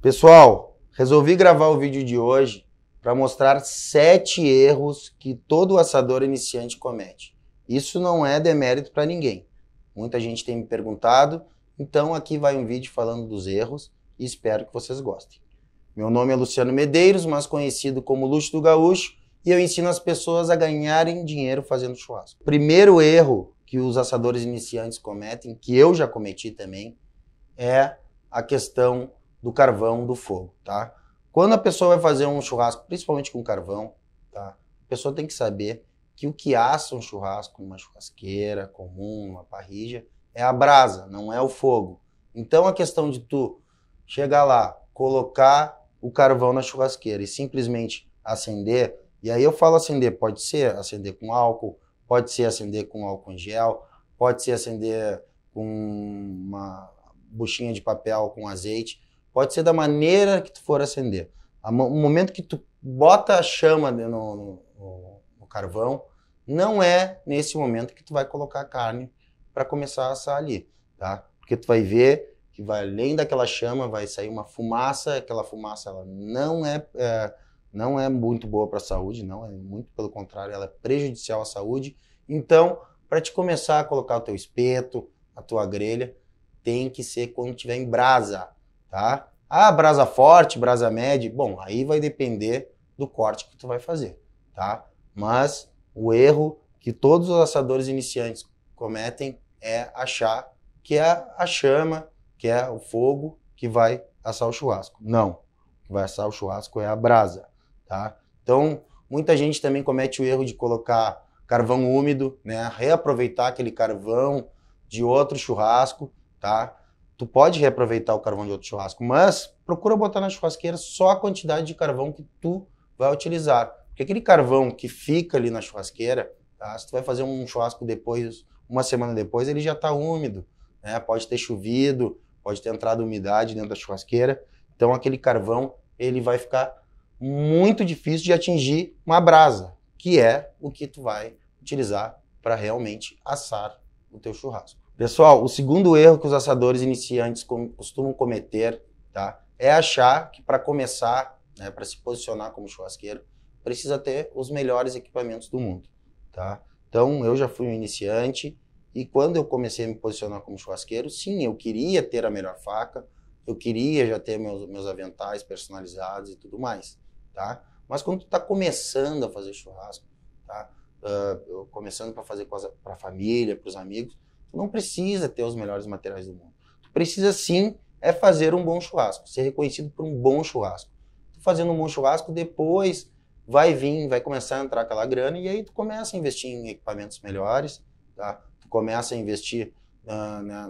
Pessoal, resolvi gravar o vídeo de hoje para mostrar 7 erros que todo assador iniciante comete. Isso não é demérito para ninguém. Muita gente tem me perguntado, então aqui vai um vídeo falando dos erros e espero que vocês gostem. Meu nome é Luciano Medeiros, mais conhecido como Luxo do Gaúcho, e eu ensino as pessoas a ganharem dinheiro fazendo churrasco. Primeiro erro que os assadores iniciantes cometem, que eu já cometi também, é a questão do carvão, do fogo, tá? Quando a pessoa vai fazer um churrasco, principalmente com carvão, tá? A pessoa tem que saber que o que assa um churrasco numa churrasqueira comum, numa parrilla, é a brasa, não é o fogo. Então a questão de tu chegar lá, colocar o carvão na churrasqueira e simplesmente acender, e aí eu falo acender, pode ser acender com álcool, pode ser acender com álcool em gel, pode ser acender com uma buchinha de papel com azeite, pode ser da maneira que tu for acender. No momento que tu bota a chama no carvão, não é nesse momento que tu vai colocar a carne para começar a assar ali, tá? Porque tu vai ver que vai além daquela chama, vai sair uma fumaça, aquela fumaça ela não é muito boa para a saúde, não, é muito pelo contrário, ela é prejudicial à saúde. Então, para te começar a colocar o teu espeto, a tua grelha, tem que ser quando tiver em brasa, tá? Ah, brasa forte, brasa média, bom, aí vai depender do corte que tu vai fazer, tá? Mas o erro que todos os assadores iniciantes cometem é achar que é a chama, que é o fogo que vai assar o churrasco. Não, o que vai assar o churrasco é a brasa, tá? Então, muita gente também comete o erro de colocar carvão úmido, né? Reaproveitar aquele carvão de outro churrasco, tá? Tu pode reaproveitar o carvão de outro churrasco, mas procura botar na churrasqueira só a quantidade de carvão que tu vai utilizar. Porque aquele carvão que fica ali na churrasqueira, tá? Se tu vai fazer um churrasco depois, uma semana depois, ele já está úmido, né? Pode ter chovido, pode ter entrado umidade dentro da churrasqueira. Então aquele carvão, ele vai ficar muito difícil de atingir uma brasa, que é o que tu vai utilizar para realmente assar o teu churrasco. Pessoal, o segundo erro que os assadores iniciantes costumam cometer, tá, é achar que para começar, né, para se posicionar como churrasqueiro, precisa ter os melhores equipamentos do mundo, tá? Então, eu já fui um iniciante e quando eu comecei a me posicionar como churrasqueiro, sim, eu queria ter a melhor faca, eu queria já ter meus aventais personalizados e tudo mais, tá? Mas quando tu tá começando a fazer churrasco, tá? Começando para fazer para a família, para os amigos, tu não precisa ter os melhores materiais do mundo. Tu precisa sim fazer um bom churrasco, ser reconhecido por um bom churrasco. Tu fazendo um bom churrasco, depois vai começar a entrar aquela grana e aí tu começa a investir em equipamentos melhores, tá? Tu começa a investir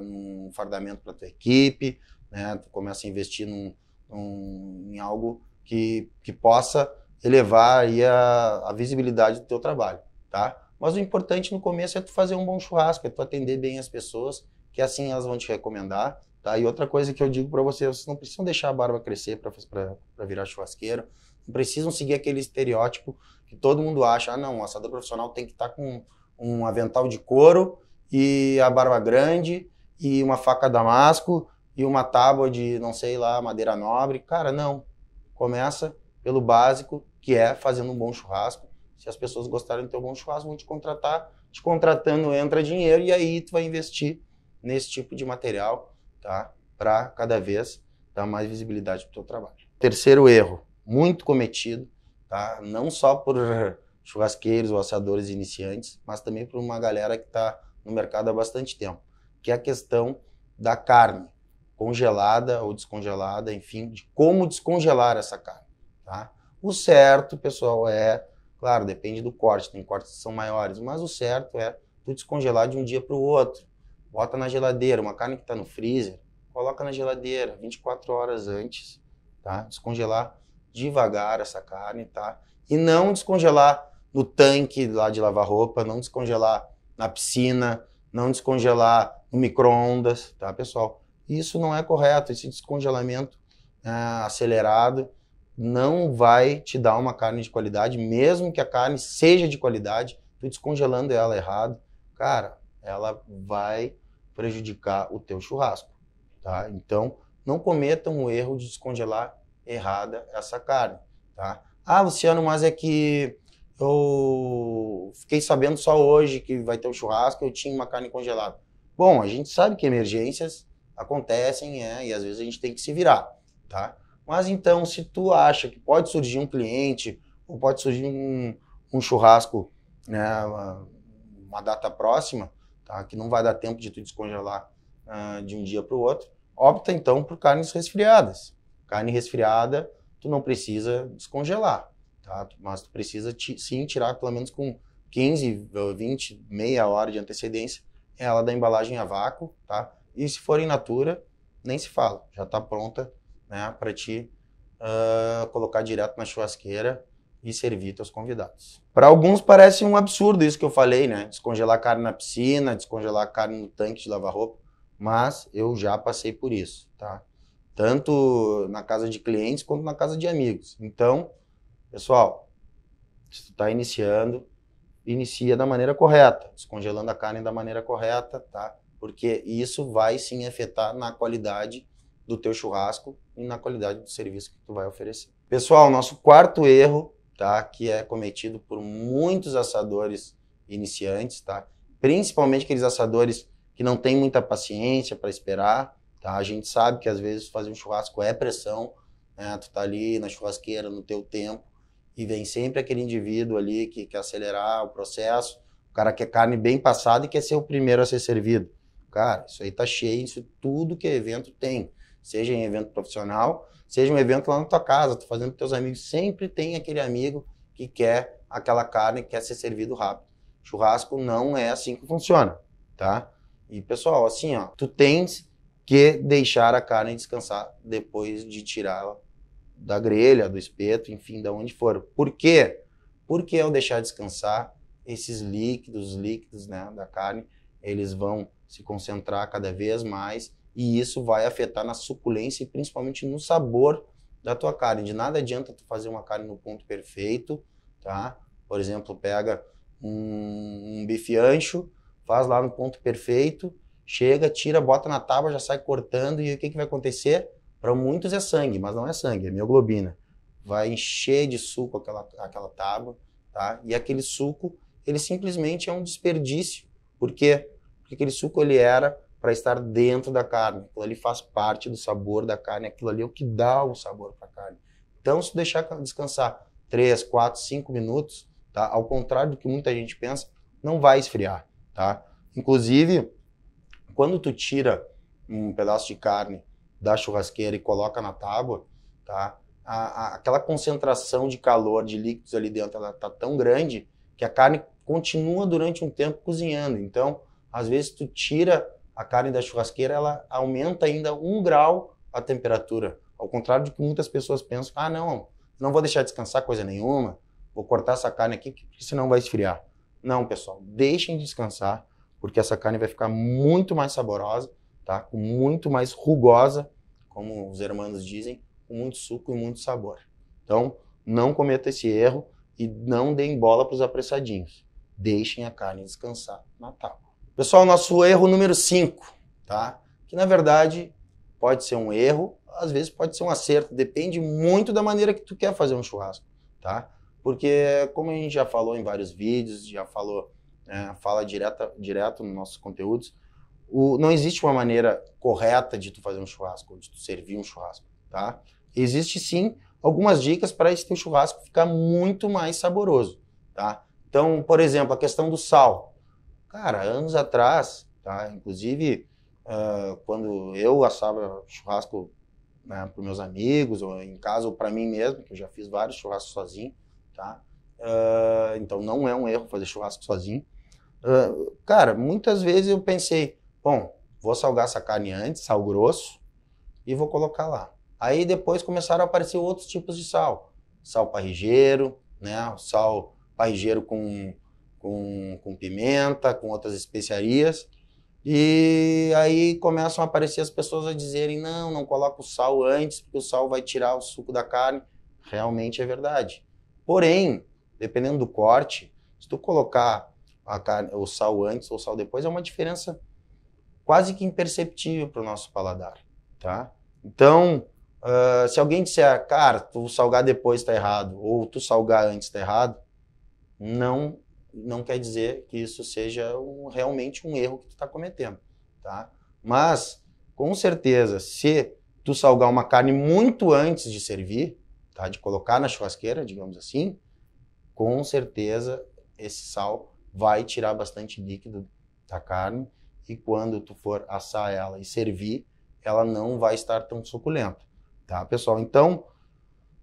num fardamento para tua equipe, né? Tu começa a investir em algo que possa elevar aí a visibilidade do teu trabalho, tá? Mas o importante no começo é tu fazer um bom churrasco, é tu atender bem as pessoas, que assim elas vão te recomendar, tá? E outra coisa que eu digo para vocês não precisam deixar a barba crescer para virar churrasqueiro, não precisam seguir aquele estereótipo que todo mundo acha, ah não, um assador profissional tem que estar com um avental de couro e a barba grande e uma faca damasco e uma tábua de, não sei lá, madeira nobre. Cara, não. Começa pelo básico, que é fazendo um bom churrasco. Se as pessoas gostarem do teu bom churrasco, vão te contratar. Te contratando entra dinheiro e aí tu vai investir nesse tipo de material, tá? Para cada vez dar mais visibilidade pro teu trabalho. Terceiro erro, muito cometido, tá? Não só por churrasqueiros ou assadores iniciantes, mas também por uma galera que está no mercado há bastante tempo, que é a questão da carne congelada ou descongelada, enfim, de como descongelar essa carne, tá? O certo, pessoal, claro, depende do corte, tem cortes que são maiores, mas o certo é tu descongelar de um dia para o outro. Bota na geladeira, uma carne que está no freezer, coloca na geladeira 24 horas antes, tá? Descongelar devagar essa carne, tá? E não descongelar no tanque lá de lavar roupa, não descongelar na piscina, não descongelar no micro-ondas, tá, pessoal? Isso não é correto, esse descongelamento acelerado não vai te dar uma carne de qualidade, mesmo que a carne seja de qualidade, tu descongelando ela errado, cara, ela vai prejudicar o teu churrasco, tá? Então, não cometam o erro de descongelar errada essa carne, tá? Ah, Luciano, mas é que eu fiquei sabendo só hoje que vai ter um churrasco e eu tinha uma carne congelada. Bom, a gente sabe que emergências acontecem, e às vezes a gente tem que se virar, tá? Mas então, se tu acha que pode surgir um cliente ou pode surgir um churrasco, né, uma data próxima, tá, que não vai dar tempo de tu descongelar de um dia para o outro, opta então por carnes resfriadas. Carne resfriada, tu não precisa descongelar, tá? Mas tu precisa sim tirar pelo menos com 15, 20, meia hora de antecedência ela da embalagem a vácuo, tá? E se for in natura, nem se fala, já está pronta, né, para ti colocar direto na churrasqueira e servir teus convidados. Para alguns parece um absurdo isso que eu falei, né? Descongelar carne na piscina, descongelar carne no tanque de lavar roupa, mas eu já passei por isso, tá? Tanto na casa de clientes quanto na casa de amigos. Então, pessoal, se tu está iniciando, inicia da maneira correta, descongelando a carne da maneira correta, tá? Porque isso vai sim afetar na qualidade do teu churrasco e na qualidade do serviço que tu vai oferecer. Pessoal, nosso quarto erro, tá, que é cometido por muitos assadores iniciantes, tá? Principalmente aqueles assadores que não têm muita paciência para esperar, tá? A gente sabe que às vezes fazer um churrasco é pressão, né? Tu tá ali na churrasqueira no teu tempo e vem sempre aquele indivíduo ali que quer acelerar o processo, o cara quer carne bem passada e quer ser o primeiro a ser servido. Cara, isso aí tá cheio, isso tudo que evento tem. Seja em evento profissional, seja um evento lá na tua casa, tu fazendo com teus amigos, sempre tem aquele amigo que quer aquela carne, que quer ser servido rápido. Churrasco não é assim que funciona, tá? E pessoal, assim, ó, tu tens que deixar a carne descansar depois de tirá-la da grelha, do espeto, enfim, de onde for. Por quê? Porque ao deixar descansar, esses líquidos, né, da carne, eles vão se concentrar cada vez mais e isso vai afetar na suculência e principalmente no sabor da tua carne. De nada adianta tu fazer uma carne no ponto perfeito, tá? Por exemplo, pega um bife ancho, faz lá no ponto perfeito, chega, tira, bota na tábua, já sai cortando e o que vai acontecer? Para muitos é sangue, mas não é sangue, é mioglobina. Vai encher de suco aquela tábua, tá? E aquele suco, ele simplesmente é um desperdício. Por quê? Porque aquele suco ele era para estar dentro da carne. Aquilo ali faz parte do sabor da carne, aquilo ali é o que dá o sabor para a carne. Então, se tu deixar descansar 3, 4, 5 minutos, tá? Ao contrário do que muita gente pensa, não vai esfriar, tá? Inclusive, quando tu tira um pedaço de carne da churrasqueira e coloca na tábua, tá? Aquela concentração de calor, de líquidos ali dentro, ela tá tão grande que a carne continua durante um tempo cozinhando. Então, às vezes tu tira a carne da churrasqueira, ela aumenta ainda 1 grau a temperatura. Ao contrário do que muitas pessoas pensam, não vou deixar descansar coisa nenhuma, vou cortar essa carne aqui, porque senão vai esfriar. Não, pessoal, deixem descansar, porque essa carne vai ficar muito mais saborosa, tá? Muito mais rugosa, como os hermanos dizem, com muito suco e muito sabor. Então, não cometa esse erro e não deem bola para os apressadinhos. Deixem a carne descansar na tábua. Pessoal, nosso erro número 5, tá? Que na verdade pode ser um erro, às vezes pode ser um acerto, depende muito da maneira que tu quer fazer um churrasco, tá? Porque como a gente já falou em vários vídeos, já falou, fala direto nos nossos conteúdos, não existe uma maneira correta de tu fazer um churrasco, de tu servir um churrasco, tá? Existe sim algumas dicas para esse teu churrasco ficar muito mais saboroso, tá? Então, por exemplo, a questão do sal. Cara, anos atrás, tá? Inclusive, quando eu assava churrasco, né, para meus amigos, ou em casa, ou para mim mesmo, que eu já fiz vários churrascos sozinho, tá? Então não é um erro fazer churrasco sozinho. Cara, muitas vezes eu pensei, bom, vou salgar essa carne antes, sal grosso, e vou colocar lá. Aí depois começaram a aparecer outros tipos de sal. Sal parrigeiro, né? Sal parrigeiro com pimenta, com outras especiarias. E aí começam a aparecer as pessoas a dizerem, não coloca o sal antes, porque o sal vai tirar o suco da carne. Realmente é verdade. Porém, dependendo do corte, se tu colocar o sal antes ou o sal depois, é uma diferença quase que imperceptível para o nosso paladar, tá? Então, se alguém disser, cara, tu salgar depois tá errado, ou tu salgar antes tá errado, não quer dizer que isso seja realmente um erro que tu tá cometendo, tá? Mas, com certeza, se tu salgar uma carne muito antes de servir, tá? De colocar na churrasqueira, digamos assim, com certeza esse sal vai tirar bastante líquido da carne e quando tu for assar ela e servir, ela não vai estar tão suculenta, tá, pessoal? Então,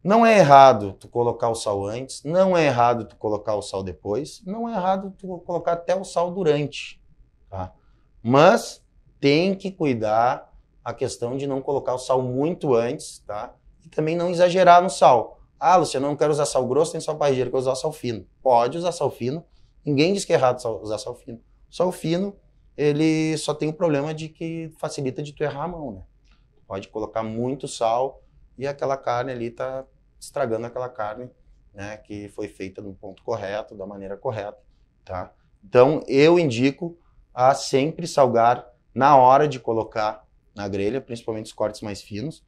não é errado tu colocar o sal antes, não é errado tu colocar o sal depois, não é errado tu colocar até o sal durante, tá? Mas tem que cuidar a questão de não colocar o sal muito antes, tá? E também não exagerar no sal. Ah, Luciano, eu não quero usar sal grosso nem sal parrigeiro, eu quero usar sal fino. Pode usar sal fino, ninguém diz que é errado usar sal fino. Sal fino, ele só tem o problema de que facilita de tu errar a mão, né? Pode colocar muito sal e aquela carne ali tá estragando aquela carne, né, que foi feita no ponto correto, da maneira correta, tá? Então, eu indico a sempre salgar na hora de colocar na grelha, principalmente os cortes mais finos.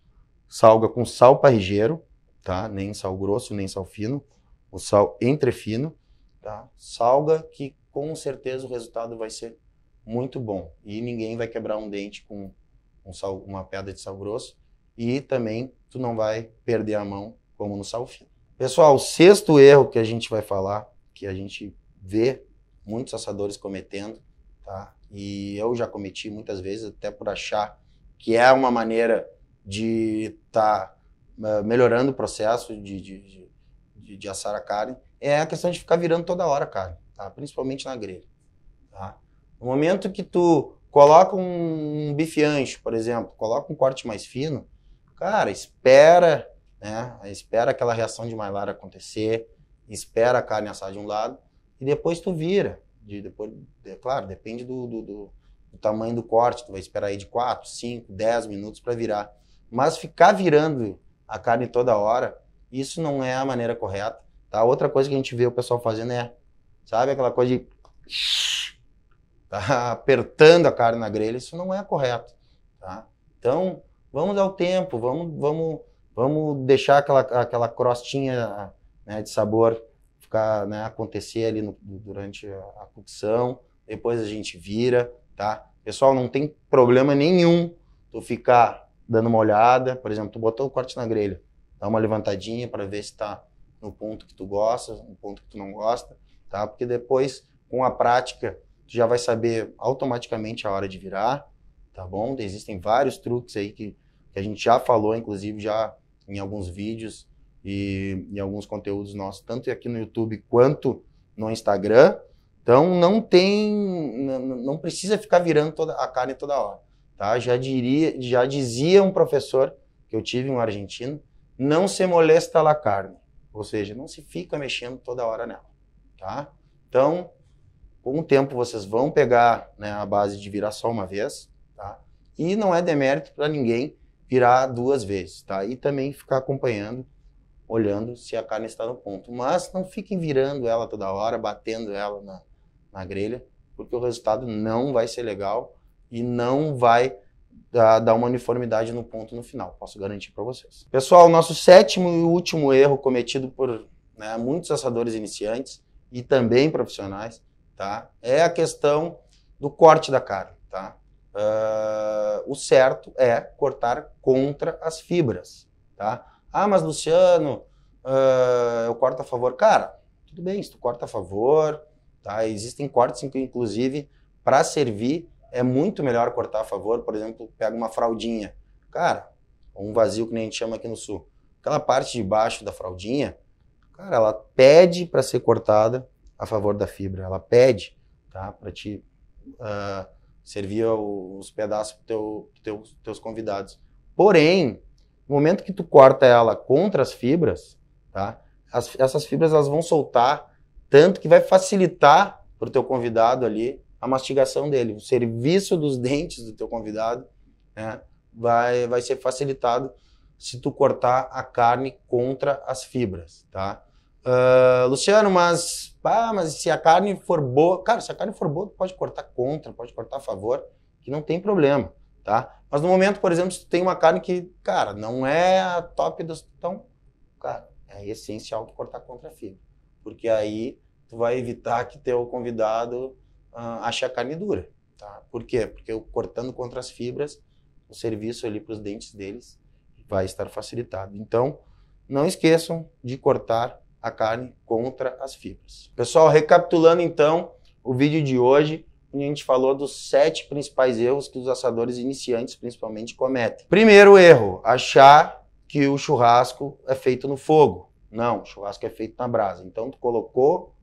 Salga com sal parrigeiro, tá? Nem sal grosso, nem sal fino. O sal entrefino, tá? Salga que com certeza o resultado vai ser muito bom. E ninguém vai quebrar um dente com uma pedra de sal grosso. E também tu não vai perder a mão como no sal fino. Pessoal, o sexto erro que a gente vai falar, que a gente vê muitos assadores cometendo, tá? E eu já cometi muitas vezes, até por achar que é uma maneira de estar melhorando o processo de assar a carne, é a questão de ficar virando toda hora a carne, tá? Principalmente na grelha, tá? No momento que tu coloca um bife ancho, por exemplo, coloca um corte mais fino, cara, espera, né? Espera aquela reação de Maillard acontecer, espera a carne assar de um lado e depois tu vira. Claro, depende do tamanho do corte, tu vai esperar aí de 4, 5, 10 minutos para virar. Mas ficar virando a carne toda hora, isso não é a maneira correta, tá? Outra coisa que a gente vê o pessoal fazendo sabe, aquela coisa de tá apertando a carne na grelha, isso não é correto, tá? Então, vamos dar o tempo, vamos deixar aquela crostinha, né, de sabor ficar, né, acontecer ali durante a cocção, depois a gente vira, tá? Pessoal, não tem problema nenhum tu ficar dando uma olhada, por exemplo, tu botou o corte na grelha, dá uma levantadinha para ver se tá no ponto que tu gosta, no ponto que tu não gosta, tá? Porque depois, com a prática, tu já vai saber automaticamente a hora de virar, tá bom? Existem vários truques aí que a gente já falou, inclusive já em alguns vídeos e em alguns conteúdos nossos, tanto aqui no YouTube quanto no Instagram. Então não precisa ficar virando a carne toda hora, tá? Já dizia um professor que eu tive, um argentino, não se molesta la carne, ou seja, não se fica mexendo toda hora nela, tá? Então, com o tempo vocês vão pegar, né, a base de virar só uma vez, tá? E não é demérito para ninguém virar 2 vezes, tá? E também ficar acompanhando, olhando se a carne está no ponto. Mas não fiquem virando ela toda hora, batendo ela na grelha, porque o resultado não vai ser legal e não vai dar uma uniformidade no ponto no final, posso garantir para vocês. Pessoal, nosso 7º e último erro cometido por, né, muitos assadores iniciantes e também profissionais, tá? É a questão do corte da carne, tá? O certo é cortar contra as fibras, tá? Ah, mas Luciano, eu corto a favor. Cara, tudo bem, se tu corta a favor, tá? Existem cortes que, inclusive, para servir, é muito melhor cortar a favor. Por exemplo, pega uma fraldinha, cara, um vazio que nem a gente chama aqui no sul. Aquela parte de baixo da fraldinha, cara, ela pede para ser cortada a favor da fibra, ela pede, tá? Para te servir os pedaços para teus convidados. Porém, no momento que tu corta ela contra as fibras, tá? Essas fibras elas vão soltar, tanto que vai facilitar para o teu convidado ali a mastigação dele. O serviço dos dentes do teu convidado, né, vai ser facilitado se tu cortar a carne contra as fibras, tá? Luciano, mas se a carne for boa... Cara, se a carne for boa, tu pode cortar contra, pode cortar a favor, que não tem problema, tá? Mas no momento, por exemplo, se tu tem uma carne que, cara, não é a top dos... Então, cara, é essencial tu cortar contra a fibra. Porque aí tu vai evitar que teu convidado ache a carne dura. Tá? Por quê? Porque eu cortando contra as fibras, o serviço ali para os dentes deles vai estar facilitado. Então, não esqueçam de cortar a carne contra as fibras. Pessoal, recapitulando então o vídeo de hoje, a gente falou dos 7 principais erros que os assadores iniciantes principalmente cometem. Primeiro erro, achar que o churrasco é feito no fogo. Não, o churrasco é feito na brasa. Então tu colocou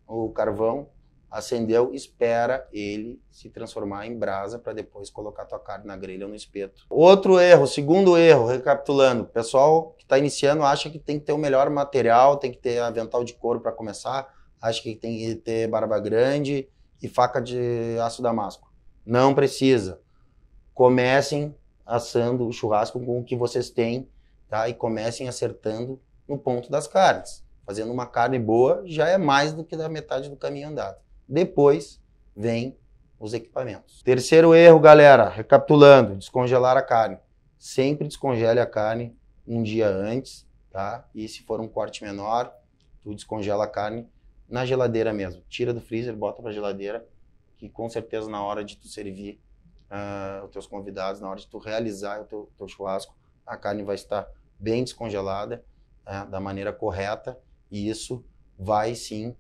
o carvão, acendeu, espera ele se transformar em brasa para depois colocar tua carne na grelha ou no espeto. Outro erro, segundo erro, recapitulando, o pessoal que está iniciando acha que tem que ter o melhor material, tem que ter avental de couro para começar, acha que tem que ter barba grande e faca de aço damasco. Não precisa. Comecem assando o churrasco com o que vocês têm, tá? E comecem acertando no ponto das carnes. Fazendo uma carne boa já é mais do que da metade do caminho andado. Depois vem os equipamentos. Terceiro erro, galera, recapitulando, descongelar a carne. Sempre descongele a carne um dia antes, tá? E se for um corte menor, tu descongela a carne na geladeira mesmo. Tira do freezer, bota pra geladeira, que com certeza na hora de tu servir os teus convidados, na hora de tu realizar o teu churrasco, a carne vai estar bem descongelada, da maneira correta, e isso vai sim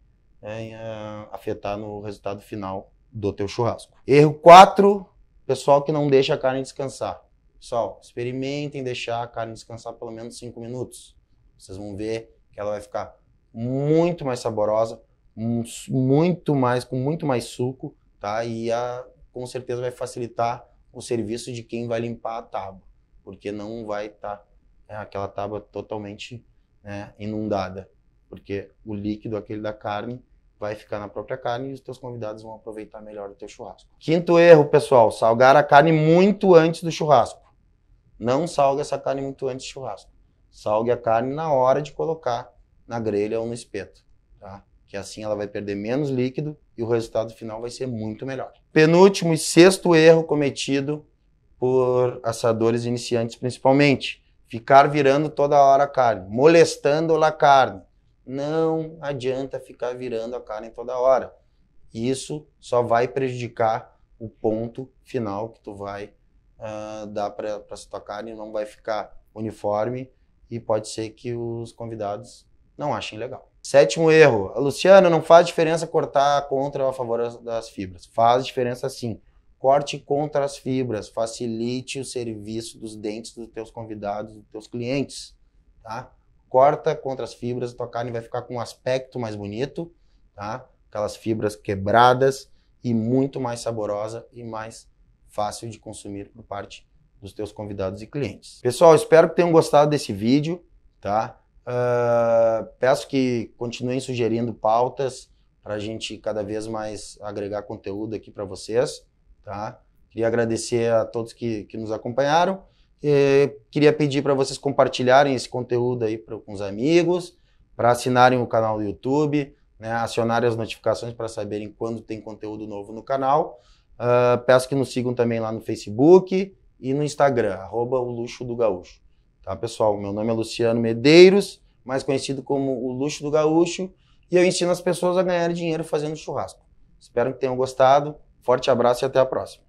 afetar no resultado final do teu churrasco. Erro 4, pessoal que não deixa a carne descansar. Pessoal, experimentem deixar a carne descansar pelo menos 5 minutos. Vocês vão ver que ela vai ficar muito mais saborosa, com muito mais suco, tá? E com certeza vai facilitar o serviço de quem vai limpar a tábua, porque não vai estar aquela tábua totalmente inundada, porque o líquido aquele da carne vai ficar na própria carne e os teus convidados vão aproveitar melhor o teu churrasco. Quinto erro, pessoal, salgar a carne muito antes do churrasco. Não salgue essa carne muito antes do churrasco. Salgue a carne na hora de colocar na grelha ou no espeto, tá? Que assim ela vai perder menos líquido e o resultado final vai ser muito melhor. Penúltimo e sexto erro cometido por assadores iniciantes principalmente. Ficar virando toda hora a carne, molestando a carne. Não adianta ficar virando a carne toda hora. Isso só vai prejudicar o ponto final que tu vai dar para essa tua carne, não vai ficar uniforme e pode ser que os convidados não achem legal. Sétimo erro, Luciano, não faz diferença cortar contra ou a favor das fibras. Faz diferença sim. Corte contra as fibras, facilite o serviço dos dentes dos teus convidados, dos teus clientes, tá? Corta contra as fibras, a tua carne vai ficar com um aspecto mais bonito, tá? Aquelas fibras quebradas e muito mais saborosa e mais fácil de consumir por parte dos teus convidados e clientes. Pessoal, espero que tenham gostado desse vídeo, tá? Peço que continuem sugerindo pautas para a gente cada vez mais agregar conteúdo aqui para vocês, tá? Queria agradecer a todos que nos acompanharam. Queria pedir para vocês compartilharem esse conteúdo aí com os amigos, para assinarem o canal do YouTube, né, acionarem as notificações para saberem quando tem conteúdo novo no canal. Peço que nos sigam também lá no Facebook e no Instagram, @oluxodogaúcho. Tá, pessoal? Meu nome é Luciano Medeiros, mais conhecido como o Luxo do Gaúcho, e eu ensino as pessoas a ganhar dinheiro fazendo churrasco. Espero que tenham gostado. Forte abraço e até a próxima.